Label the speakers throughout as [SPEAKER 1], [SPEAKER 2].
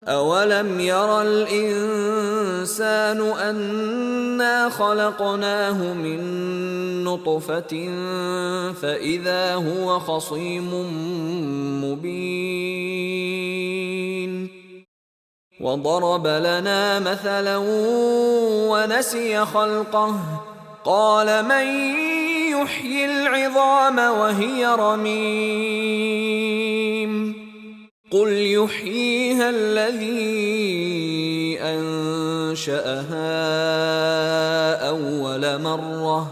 [SPEAKER 1] أَوَلَمْ يَرَ الْإِنسَانُ أَنَّا خَلَقْنَاهُ مِن نُّطْفَةٍ فَإِذَا هُوَ خَصِيمٌ مُّبِينٌ وَضَرَبَ لَنَا مَثَلًا وَنَسِيَ خَلْقَهُ قَالَ مَن يُحْيِي الْعِظَامَ وَهِيَ رَمِيمٌ قل يحييها الذي أنشأها أول مرة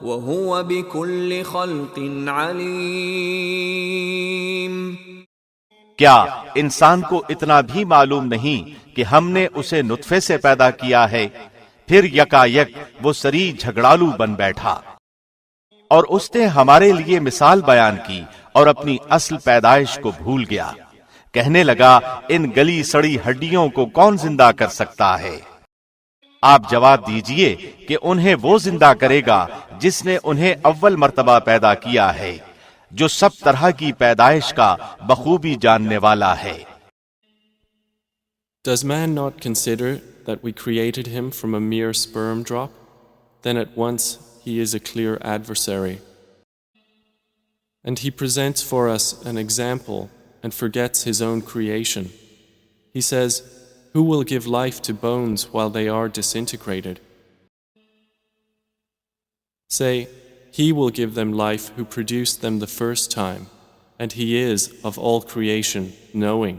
[SPEAKER 1] وهو بكل خلق عليم۔
[SPEAKER 2] کیا انسان کو اتنا بھی معلوم نہیں کہ ہم نے اسے نطفے سے پیدا کیا ہے، پھر یکایک وہ صریح جھگڑالو بن بیٹھا، اور اس نے ہمارے لیے مثال بیان کی اور اپنی اصل پیدائش کو بھول گیا۔ کہنے لگا ان گلی سڑی ہڈیوں کو کون زندہ کر سکتا ہے؟ آپ جواب دیجئے کہ انہیں وہ زندہ کرے گا جس نے انہیں اول مرتبہ پیدا کیا ہے، جو سب طرح کی پیدائش کا بخوبی جاننے والا ہے۔
[SPEAKER 3] Does man not consider that we created him from a mere sperm-drop? Then at once he is a clear adversary. And he presents for us an example and forgets his own creation. He says, "Who will give life to bones while they are disintegrated?" Say, "He will give them life who produced them the first time, and he is of all creation knowing."